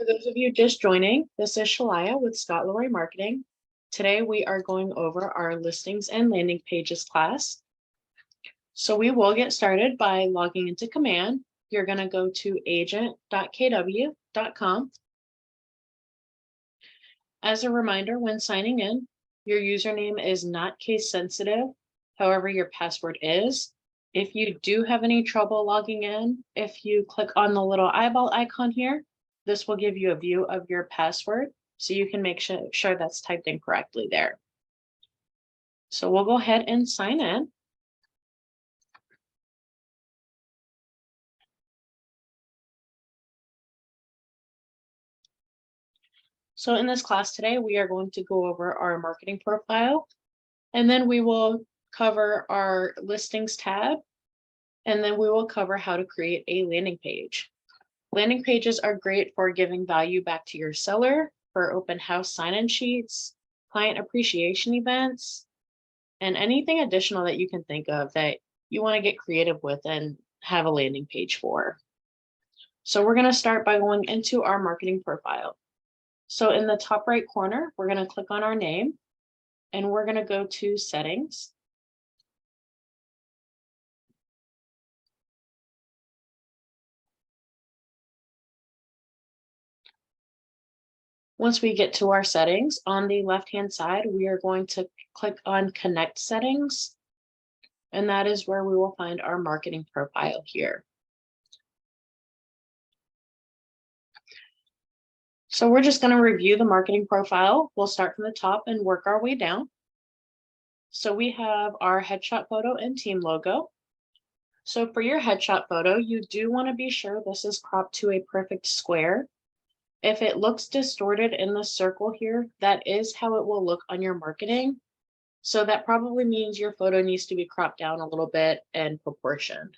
For those of you just joining, this is Shalaya with Scott Leroy Marketing. Today we are going over our listings and landing pages class. So we will get started by logging into Command. You're going to go to agent.kw.com. As a reminder, when signing in, your username is not case sensitive. However, your password is. If you do have any trouble logging in, if you click on the little eyeball icon here, this will give you a view of your password, so you can make sure that's typed in correctly there. So we'll go ahead and sign in. So in this class today, we are going to go over our marketing profile, and then we will cover our listings tab, and then we will cover how to create a landing page. Landing pages are great for giving value back to your seller, for open house sign-in sheets, client appreciation events, and anything additional that you can think of that you want to get creative with and have a landing page for. So we're going to start by going into our marketing profile. So in the top right corner, we're going to click on our name and we're going to go to settings. Once we get to our settings, on the left-hand side, we are going to click on Connect Settings, and that is where we will find our marketing profile here. So we're just going to review the marketing profile. We'll start from the top and work our way down. So we have our headshot photo and team logo. So for your headshot photo, you do want to be sure this is cropped to a perfect square. If it looks distorted in the circle here, that is how it will look on your marketing. So that probably means your photo needs to be cropped down a little bit and proportioned.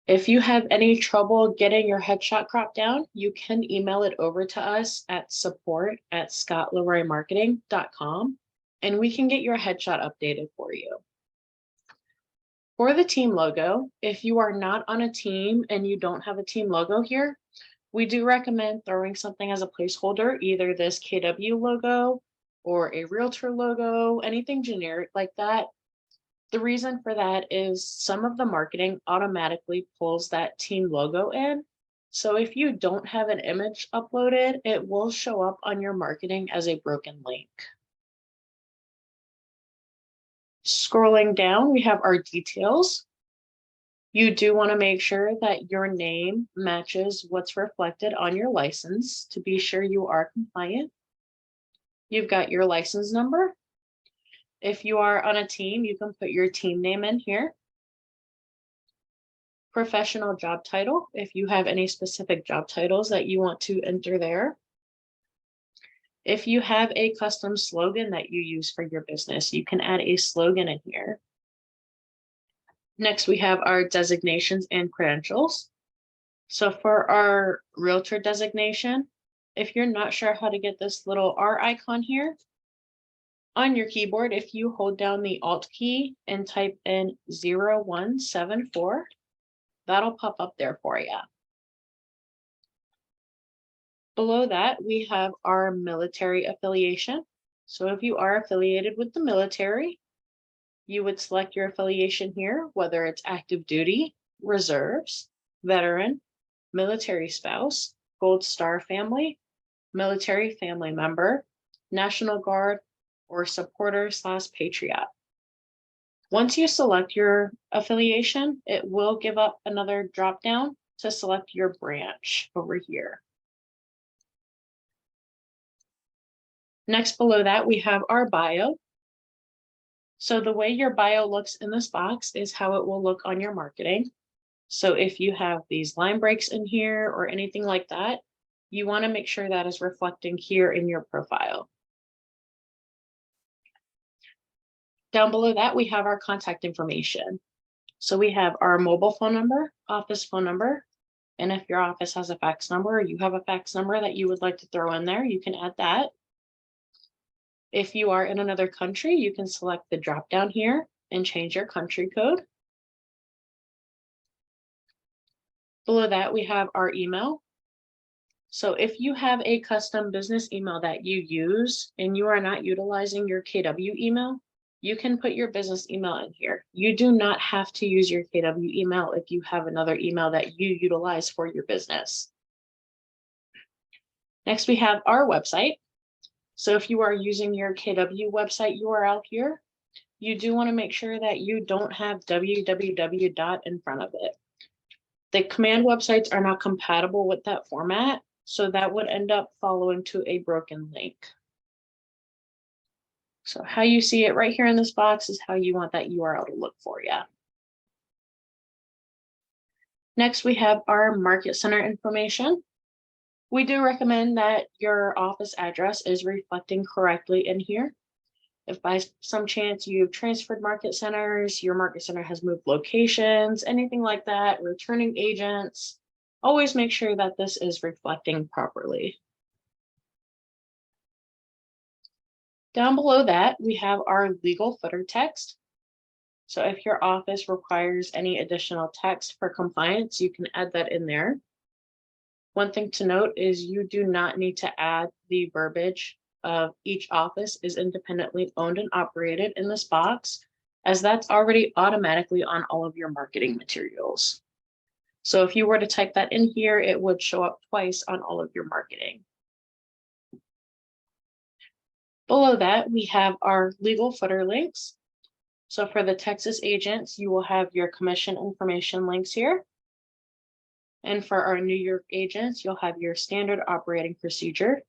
If you have any trouble getting your headshot cropped down, you can email it over to us at support@scottleroymarketing.com, and we can get your headshot updated for you. For the team logo, if you are not on a team and you don't have a team logo here, we do recommend throwing something as a placeholder, either this KW logo or a realtor logo, anything generic like that. The reason for that is some of the marketing automatically pulls that team logo in. So if you don't have an image uploaded, it will show up on your marketing as a broken link. Scrolling down, we have our details. You do want to make sure that your name matches what's reflected on your license to be sure you are compliant. You've got your license number. If you are on a team, you can put your team name in here. Professional job title, if you have any specific job titles that you want to enter there. If you have a custom slogan that you use for your business, you can add a slogan in here. Next, we have our designations and credentials. So for our realtor designation, if you're not sure how to get this little R icon here, on your keyboard, if you hold down the Alt key and type in 0174, that'll pop up there for you. Below that, we have our military affiliation. So if you are affiliated with the military, you would select your affiliation here, whether it's active duty, reserves, veteran, military spouse, Gold Star family, military family member, National Guard, or supporter/patriot. Once you select your affiliation, it will give up another drop down to select your branch over here. Next, below that, we have our bio. So the way your bio looks in this box is how it will look on your marketing. So if you have these line breaks in here or anything like that, you want to make sure that is reflecting here in your profile. Down below that, we have our contact information. So we have our mobile phone number, office phone number, and if your office has a fax number or you have a fax number that you would like to throw in there, you can add that. If you are in another country, you can select the drop down here and change your country code. Below that, we have our email. So if you have a custom business email that you use and you are not utilizing your KW email, you can put your business email in here. You do not have to use your KW email if you have another email that you utilize for your business. Next, we have our website. So if you are using your KW website URL here, you do want to make sure that you don't have www dot in front of it. The command websites are not compatible with that format, so that would end up following to a broken link. So how you see it right here in this box is how you want that URL to look for you. Next, we have our market center information. We do recommend that your office address is reflecting correctly in here. If by some chance you've transferred market centers, your market center has moved locations, anything like that, returning agents, always make sure that this is reflecting properly. Down below that, we have our legal footer text. So if your office requires any additional text for compliance, you can add that in there. One thing to note is you do not need to add the verbiage of each office is independently owned and operated in this box, as that's already automatically on all of your marketing materials. So if you were to type that in here, it would show up twice on all of your marketing. Below that, we have our legal footer links. So for the Texas agents, you will have your commission information links here. And for our New York agents, you'll have your standard operating procedure.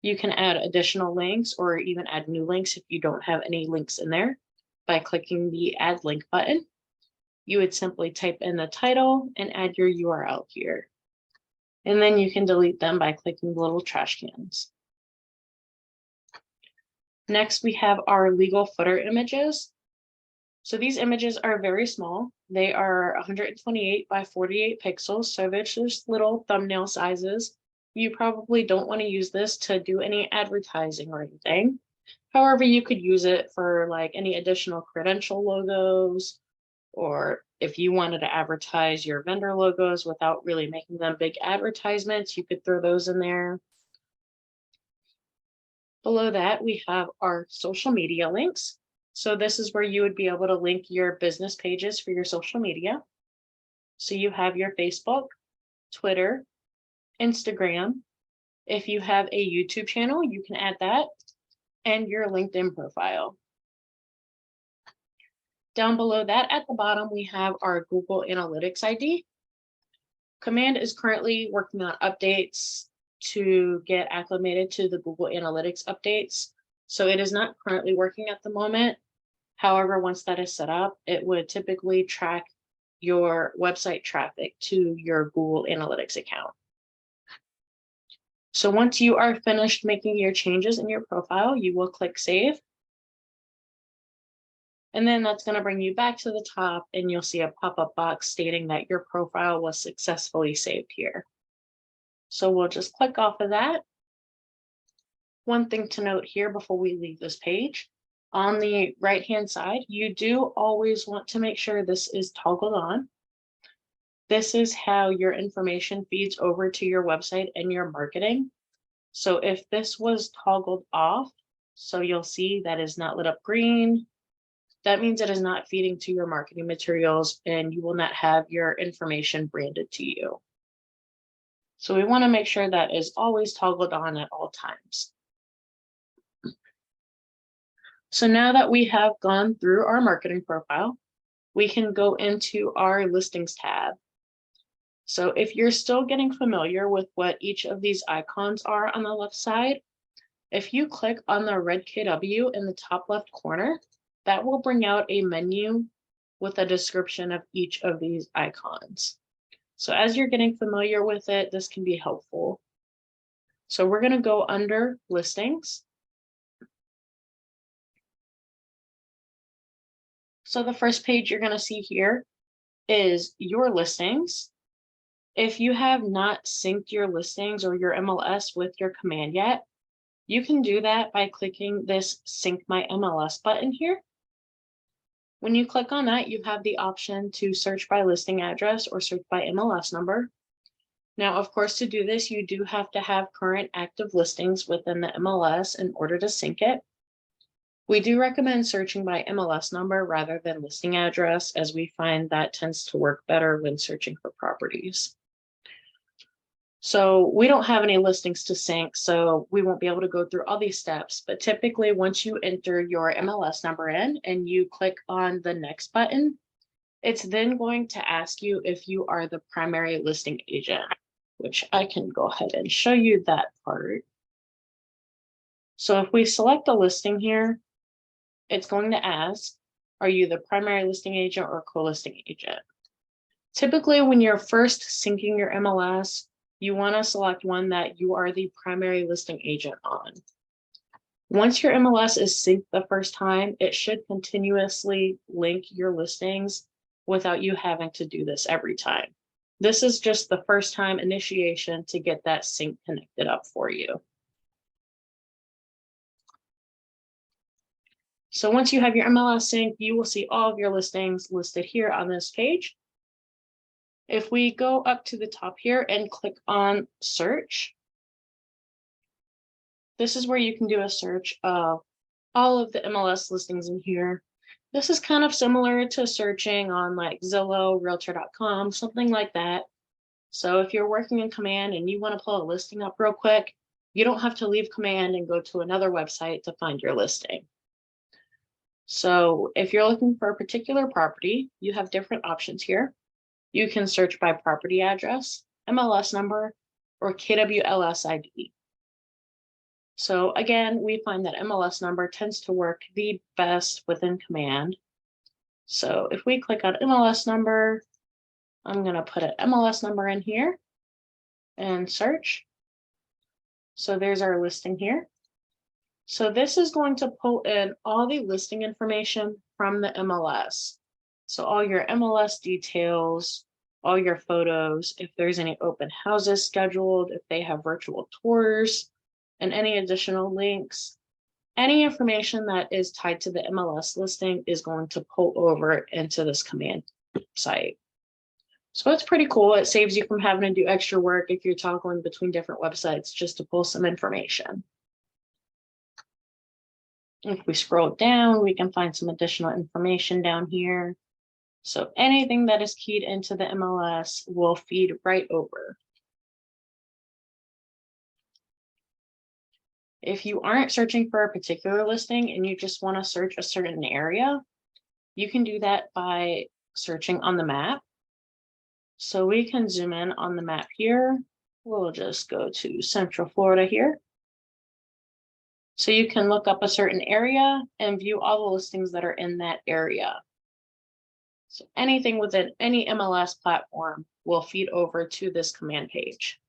You can add additional links or even add new links if you don't have any links in there by clicking the add link button. You would simply type in the title and add your URL here. And then you can delete them by clicking the little trash cans. Next, we have our legal footer images. So these images are very small. They are 128 by 48 pixels. So they're just little thumbnail sizes. You probably don't want to use this to do any advertising or anything. However, you could use it for like any additional credential logos, or if you wanted to advertise your vendor logos without really making them big advertisements, you could throw those in there. Below that, we have our social media links. So this is where you would be able to link your business pages for your social media. So you have your Facebook, Twitter, Instagram. If you have a YouTube channel, you can add that, and your LinkedIn profile. Down below that, at the bottom, we have our Google Analytics ID. Command is currently working on updates to get acclimated to the Google Analytics updates. So it is not currently working at the moment. However, once that is set up, it would typically track your website traffic to your Google Analytics account. So once you are finished making your changes in your profile, you will click Save. And then that's going to bring you back to the top and you'll see a pop-up box stating that your profile was successfully saved here. So we'll just click off of that. One thing to note here before we leave this page, on the right-hand side, you do always want to make sure this is toggled on. This is how your information feeds over to your website and your marketing. So if this was toggled off, so you'll see that is not lit up green, that means it is not feeding to your marketing materials and you will not have your information branded to you. So we want to make sure that is always toggled on at all times. So now that we have gone through our marketing profile, we can go into our listings tab. So if you're still getting familiar with what each of these icons are on the left side, if you click on the red KW in the top left corner, that will bring out a menu with a description of each of these icons. So as you're getting familiar with it, this can be helpful. So we're going to go under listings. So the first page you're going to see here is your listings. If you have not synced your listings or your MLS with your command yet, you can do that by clicking this Sync My MLS button here. When you click on that, you have the option to search by listing address or search by MLS number. Now, of course, to do this, you do have to have current active listings within the MLS in order to sync it. We do recommend searching by MLS number rather than listing address, as we find that tends to work better when searching for properties. So we don't have any listings to sync, so we won't be able to go through all these steps. But typically, once you enter your MLS number in and you click on the next button, it's then going to ask you if you are the primary listing agent, which I can go ahead and show you that part. So if we select a listing here, it's going to ask, are you the primary listing agent or co-listing agent? Typically, when you're first syncing your MLS, you want to select one that you are the primary listing agent on. Once your MLS is synced the first time, it should continuously link your listings without you having to do this every time. This is just the first time initiation to get that sync connected up for you. So once you have your MLS synced, you will see all of your listings listed here on this page. If we go up to the top here and click on search, this is where you can do a search of all of the MLS listings in here. This is kind of similar to searching on like Zillow, Realtor.com, something like that. So if you're working in Command and you want to pull a listing up real quick, you don't have to leave Command and go to another website to find your listing. So if you're looking for a particular property, you have different options here. You can search by property address, MLS number, or KWLS ID. So again, we find that MLS number tends to work the best within Command. So if we click on MLS number, I'm going to put an MLS number in here and search. So there's our listing here. So this is going to pull in all the listing information from the MLS. So all your MLS details, all your photos, if there's any open houses scheduled, if they have virtual tours, and any additional links. Any information that is tied to the MLS listing is going to pull over into this command site. So it's pretty cool. It saves you from having to do extra work if you're toggling between different websites just to pull some information. If we scroll down, we can find some additional information down here. So anything that is keyed into the MLS will feed right over. If you aren't searching for a particular listing and you just want to search a certain area, you can do that by searching on the map. So we can zoom in on the map here. We'll just go to Central Florida here. So you can look up a certain area and view all the listings that are in that area. So anything within any MLS platform will feed over to this command page.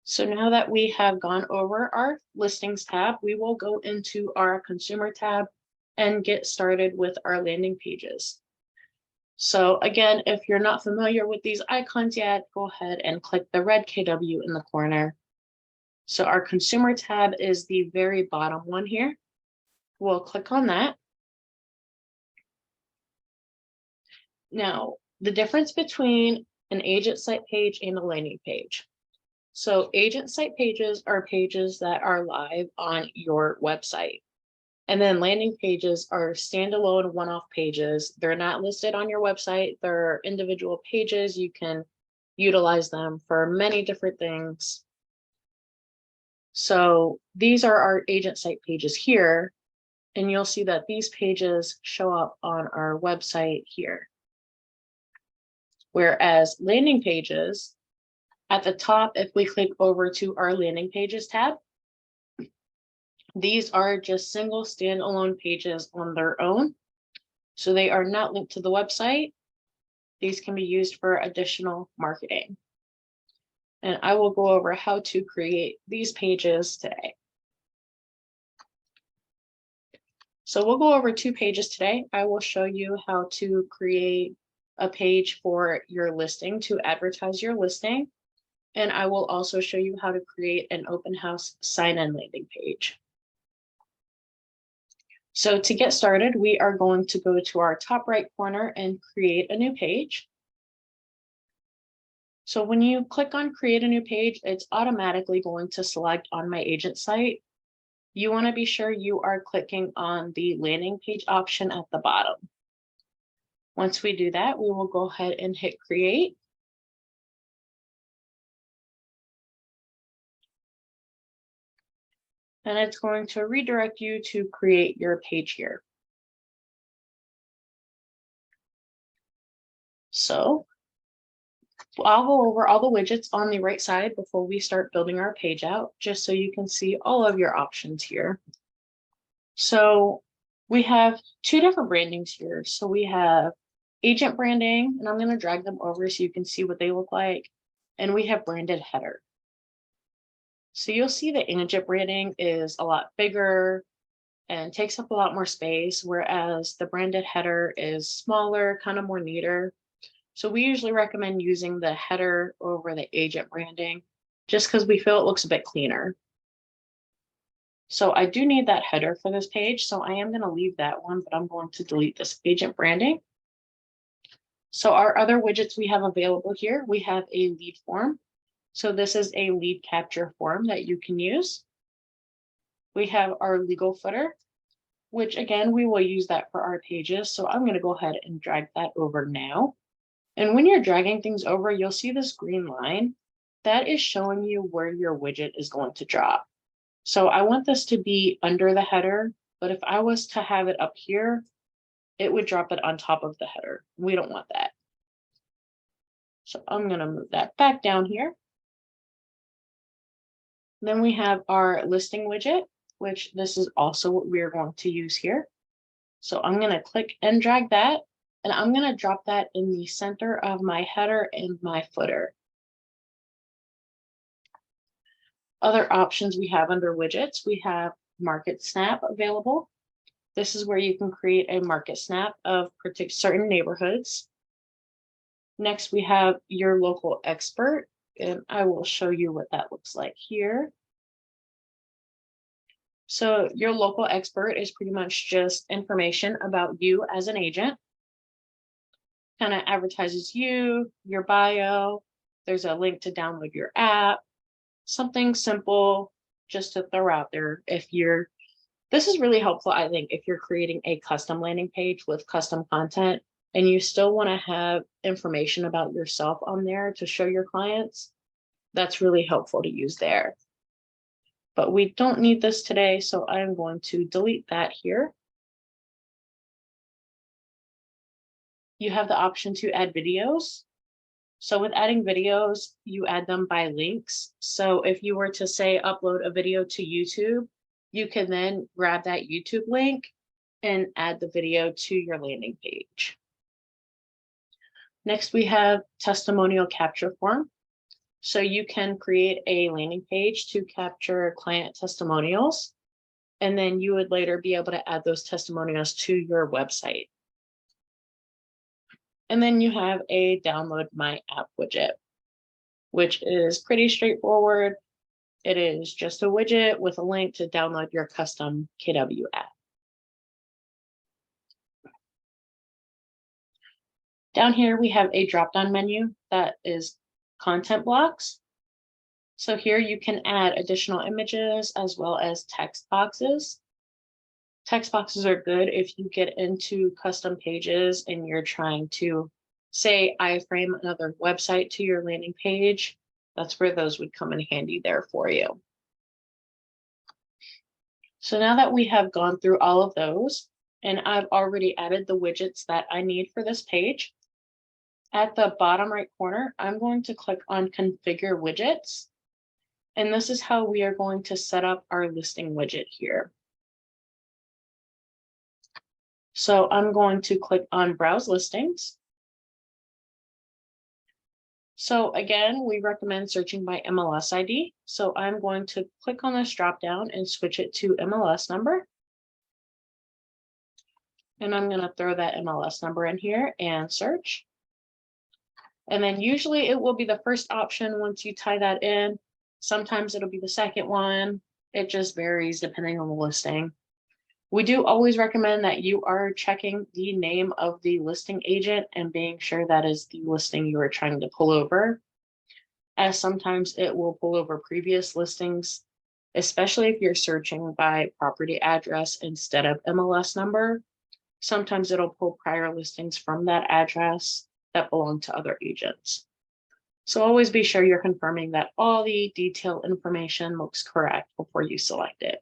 So now that we have gone over our listings tab, we will go into our consumer tab and get started with our landing pages. So again, if you're not familiar with these icons yet, go ahead and click the red KW in the corner. So our consumer tab is the very bottom one here. We'll click on that. Now, the difference between an agent site page and a landing page. So agent site pages are pages that are live on your website. And then landing pages are standalone one-off pages. They're not listed on your website. They're individual pages. You can utilize them for many different things. So these are our agent site pages here. And you'll see that these pages show up on our website here. Whereas landing pages, at the top, if we click over to our landing pages tab, these are just single standalone pages on their own. So they are not linked to the website. These can be used for additional marketing. And I will go over how to create these pages today. So we'll go over 2 pages today. I will show you how to create a page for your listing to advertise your listing. And I will also show you how to create an open house sign-in landing page. So to get started, we are going to go to our top right corner and create a new page. So when you click on create a new page, it's automatically going to select on my agent site. You want to be sure you are clicking on the landing page option at the bottom. Once we do that, we will go ahead and hit create. And it's going to redirect you to create your page here. So I'll go over all the widgets on the right side before we start building our page out, just so you can see all of your options here. So we have two different brandings here. So we have agent branding, and I'm going to drag them over so you can see what they look like. And we have branded header. So you'll see the agent branding is a lot bigger and takes up a lot more space, whereas the branded header is smaller, kind of more neater. So we usually recommend using the header over the agent branding just because we feel it looks a bit cleaner. So I do need that header for this page, so I am going to leave that one, but I'm going to delete this agent branding. So our other widgets we have available here, we have a lead form. So this is a lead capture form that you can use. We have our legal footer, which again, we will use that for our pages. So I'm going to go ahead and drag that over now. And when you're dragging things over, you'll see this green line that is showing you where your widget is going to drop. So I want this to be under the header, but if I was to have it up here, it would drop it on top of the header. We don't want that. So I'm going to move that back down here. Then we have our listing widget, which this is also what we're going to use here. So I'm going to click and drag that, and I'm going to drop that in the center of my header and my footer. Other options we have under widgets, we have Market Snap available. This is where you can create a market snap of certain neighborhoods. Next, we have your local expert, and I will show you what that looks like here. So your local expert is pretty much just information about you as an agent. Kind of advertises you, your bio. There's a link to download your app. Something simple just to throw out there this is really helpful, I think, if you're creating a custom landing page with custom content and you still want to have information about yourself on there to show your clients. That's really helpful to use there. But we don't need this today, so I'm going to delete that here. You have the option to add videos. So with adding videos, you add them by links. So if you were to say upload a video to YouTube, you can then grab that YouTube link and add the video to your landing page. Next, we have testimonial capture form. So you can create a landing page to capture client testimonials, and then you would later be able to add those testimonials to your website. And then you have a download my app widget, which is pretty straightforward. It is just a widget with a link to download your custom KW app. Down here, we have a drop-down menu that is content blocks. So here you can add additional images as well as text boxes. Text boxes are good if you get into custom pages and you're trying to, say, iframe another website to your landing page. That's where those would come in handy there for you. So now that we have gone through all of those, and I've already added the widgets that I need for this page, at the bottom right corner, I'm going to click on Configure Widgets. And this is how we are going to set up our listing widget here. So I'm going to click on Browse Listings. So again, we recommend searching by MLS ID. So I'm going to click on this drop-down and switch it to MLS number. And I'm going to throw that MLS number in here and search. And then usually it will be the first option once you tie that in. Sometimes it'll be the second one. It just varies depending on the listing. We do always recommend that you are checking the name of the listing agent and being sure that is the listing you are trying to pull over, as sometimes it will pull over previous listings, especially if you're searching by property address instead of MLS number. Sometimes it'll pull prior listings from that address that belong to other agents. So always be sure you're confirming that all the detailed information looks correct before you select it.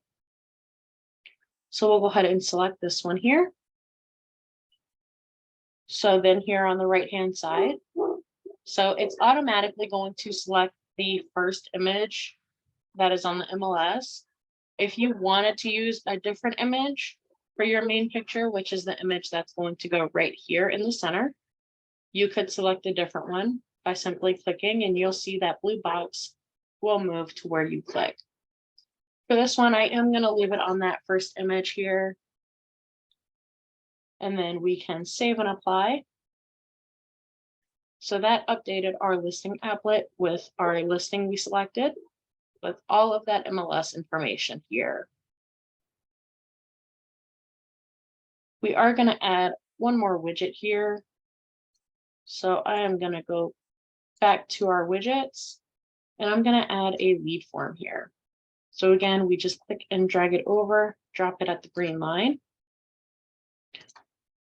So we'll go ahead and select this one here. So then here on the right-hand side, so it's automatically going to select the first image that is on the MLS. If you wanted to use a different image for your main picture, which is the image that's going to go right here in the center, you could select a different one by simply clicking, and you'll see that blue box will move to where you click. For this one, I am going to leave it on that first image here. And then we can save and apply. So that updated our listing applet with our listing we selected with all of that MLS information here. We are going to add one more widget here. So I am going to go back to our widgets and I'm going to add a lead form here. So again, we just click and drag it over, drop it at the green line.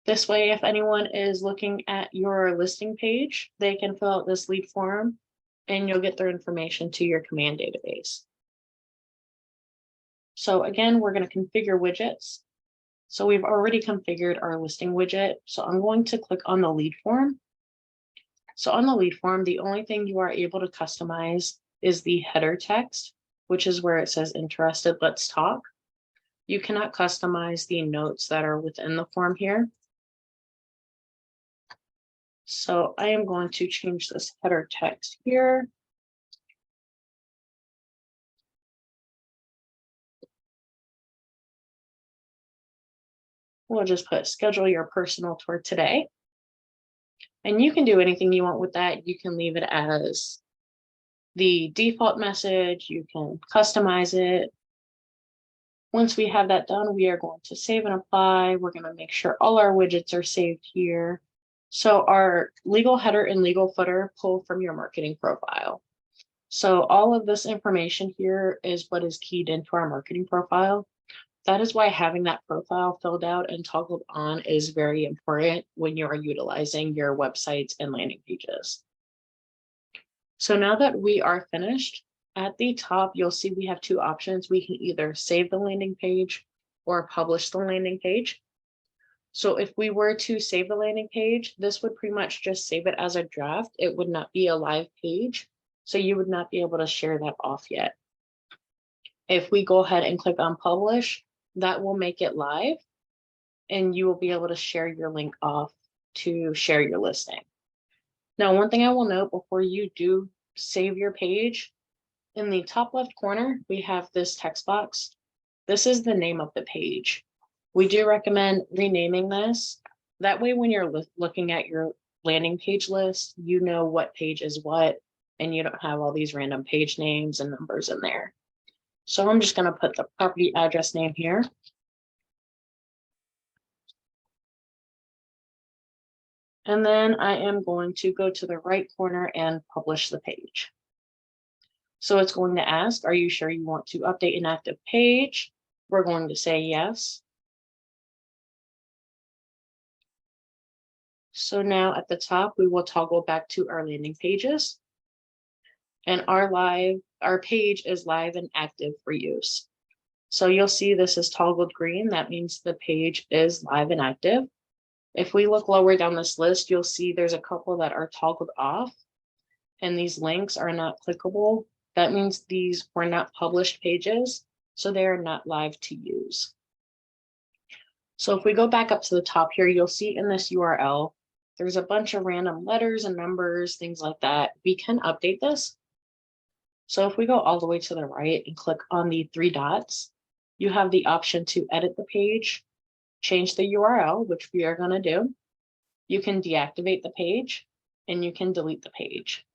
This way, if anyone is looking at your listing page, they can fill out this lead form and you'll get their information to your command database. So again, we're going to configure widgets. So we've already configured our listing widget. So I'm going to click on the lead form. So on the lead form, the only thing you are able to customize is the header text, which is where it says interested, let's talk. You cannot customize the notes that are within the form here. So I am going to change this header text here. We'll just put schedule your personal tour today. And you can do anything you want with that. You can leave it as the default message. You can customize it. Once we have that done, we are going to save and apply. We're going to make sure all our widgets are saved here. So our legal header and legal footer pull from your marketing profile. So all of this information here is what is keyed into our marketing profile. That is why having that profile filled out and toggled on is very important when you are utilizing your websites and landing pages. So now that we are finished, at the top, you'll see we have two options. We can either save the landing page or publish the landing page. So if we were to save the landing page, this would pretty much just save it as a draft. It would not be a live page. So you would not be able to share that off yet. If we go ahead and click on publish, that will make it live and you will be able to share your link off to share your listing. Now, one thing I will note before you do save your page, in the top left corner, we have this text box. This is the name of the page. We do recommend renaming this. That way, when you're looking at your landing page list, you know what page is what, and you don't have all these random page names and numbers in there. So I'm just going to put the property address name here. And then I am going to go to the right corner and publish the page. So it's going to ask, are you sure you want to update an active page? We're going to say yes. So now at the top, we will toggle back to our landing pages. And our page is live and active for use. So you'll see this is toggled green. That means the page is live and active. If we look lower down this list, you'll see there's a couple that are toggled off and these links are not clickable. That means these were not published pages, so they are not live to use. So if we go back up to the top here, you'll see in this URL, there's a bunch of random letters and numbers, things like that. We can update this. So if we go all the way to the right and click on the three dots, you have the option to edit the page, change the URL, which we are going to do. You can deactivate the page and you can delete the page.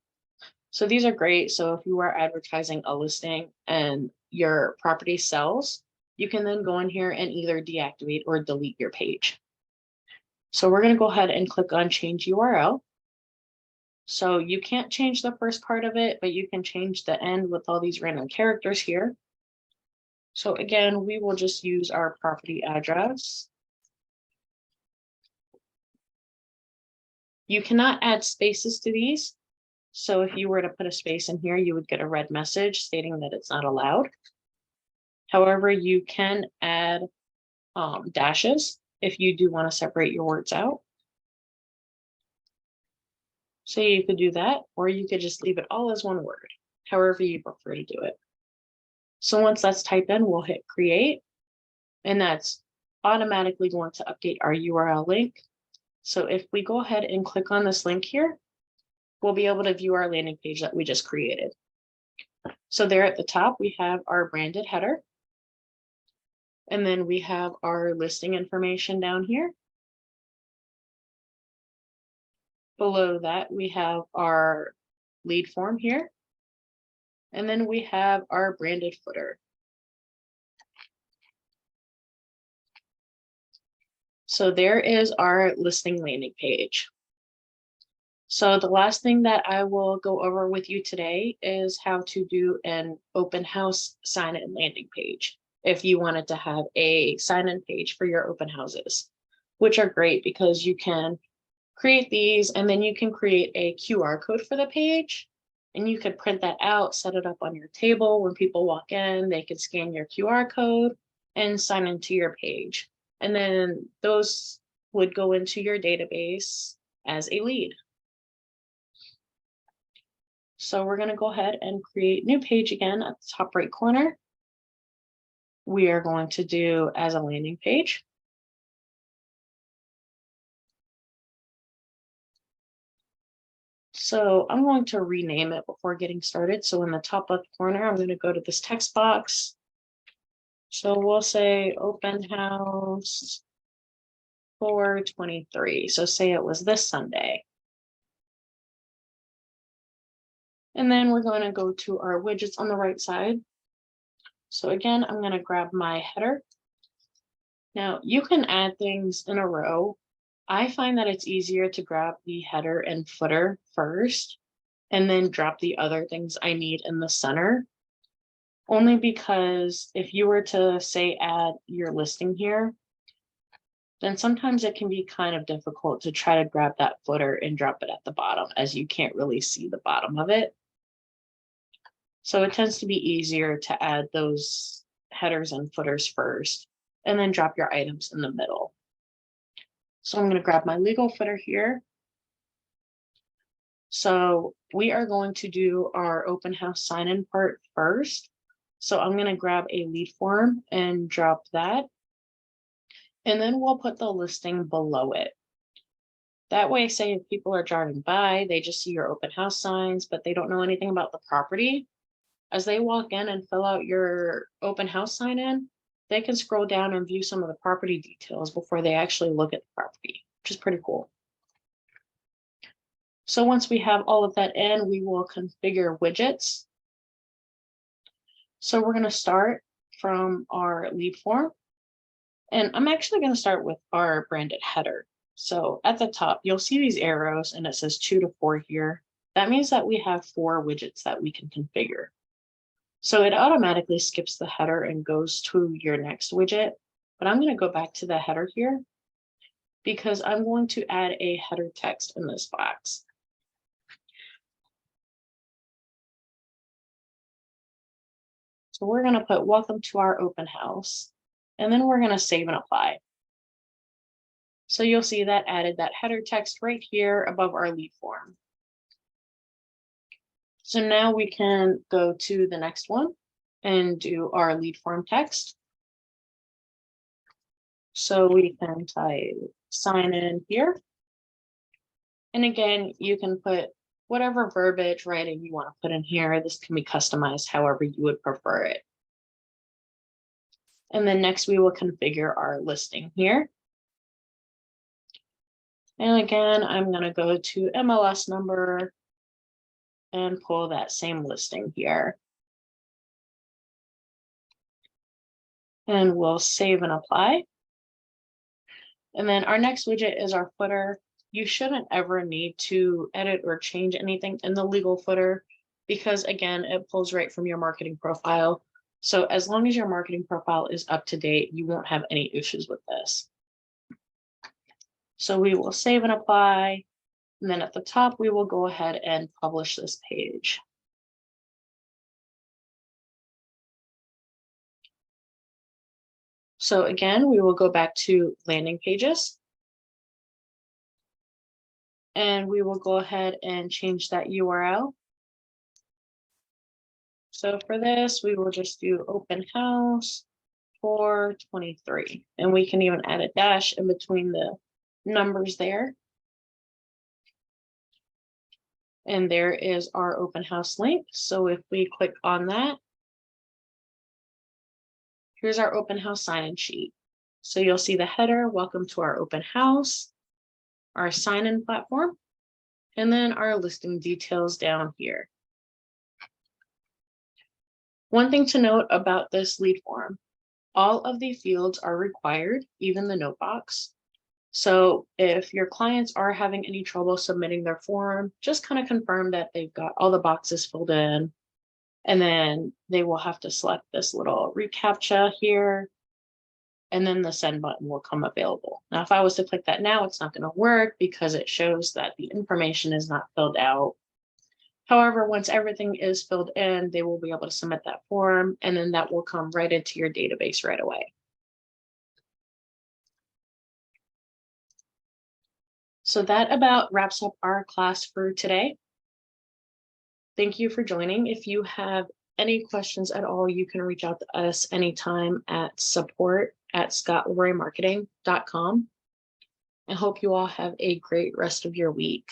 So these are great. So if you are advertising a listing and your property sells, you can then go in here and either deactivate or delete your page. So we're going to go ahead and click on change URL. So you can't change the first part of it, but you can change the end with all these random characters here. So again, we will just use our property address. You cannot add spaces to these. So if you were to put a space in here, you would get a red message stating that it's not allowed. However, you can add dashes if you do want to separate your words out. So you could do that, or you could just leave it all as one word, however you prefer to do it. So once that's typed in, we'll hit create, and that's automatically going to update our URL link. So if we go ahead and click on this link here, we'll be able to view our landing page that we just created. So there at the top, we have our branded header. And then we have our listing information down here. Below that, we have our lead form here. And then we have our branded footer. So there is our listing landing page. So the last thing that I will go over with you today is how to do an open house sign-in landing page if you wanted to have a sign-in page for your open houses, which are great because you can create these and then you can create a QR code for the page and you could print that out, set it up on your table. When people walk in, they can scan your QR code and sign into your page. And then those would go into your database as a lead. So we're going to go ahead and create new page again at the top right corner. We are going to do as a landing page. So I'm going to rename it before getting started. So in the top left corner, I'm going to go to this text box. So we'll say open house 4/23. So say it was this Sunday. And then we're going to go to our widgets on the right side. So again, I'm going to grab my header. Now you can add things in a row. I find that it's easier to grab the header and footer first and then drop the other things I need in the center. Only because if you were to say add your listing here, then sometimes it can be kind of difficult to try to grab that footer and drop it at the bottom as you can't really see the bottom of it. So it tends to be easier to add those headers and footers first and then drop your items in the middle. So I'm going to grab my legal footer here. So we are going to do our open house sign-in part first. So I'm going to grab a lead form and drop that. And then we'll put the listing below it. That way, say if people are driving by, they just see your open house signs, but they don't know anything about the property. As they walk in and fill out your open house sign-in, they can scroll down and view some of the property details before they actually look at the property, which is pretty cool. So once we have all of that in, we will configure widgets. So we're going to start from our lead form. And I'm actually going to start with our branded header. So at the top, you'll see these arrows and it says 2 to 4 here. That means that we have 4 widgets that we can configure. So it automatically skips the header and goes to your next widget. But I'm going to go back to the header here because I'm going to add a header text in this box. So we're going to put welcome to our open house, and then we're going to save and apply. So you'll see that added that header text right here above our lead form. So now we can go to the next one and do our lead form text. So we can type sign in here. And again, you can put whatever verbiage writing you want to put in here. This can be customized however you would prefer it. And then next we will configure our listing here. And again, I'm going to go to MLS number and pull that same listing here. And we'll save and apply. And then our next widget is our footer. You shouldn't ever need to edit or change anything in the legal footer because again, it pulls right from your marketing profile. So as long as your marketing profile is up to date, you won't have any issues with this. So we will save and apply. And then at the top, we will go ahead and publish this page. So again, we will go back to landing pages. And we will go ahead and change that URL. So for this, we will just do open house 423. And we can even add a dash in between the numbers there. And there is our open house link. So if we click on that, here's our open house sign-in sheet. So you'll see the header, welcome to our open house, our sign-in platform, and then our listing details down here. One thing to note about this lead form, all of the fields are required, even the note box. So if your clients are having any trouble submitting their form, just kind of confirm that they've got all the boxes filled in. And then they will have to select this little reCAPTCHA here. And then the send button will come available. Now, if I was to click that now, it's not going to work because it shows that the information is not filled out. However, once everything is filled in, they will be able to submit that form, and then that will come right into your database right away. So that about wraps up our class for today. Thank you for joining. If you have any questions at all, you can reach out to us anytime at support@scottleroymarketing.com. I hope you all have a great rest of your week.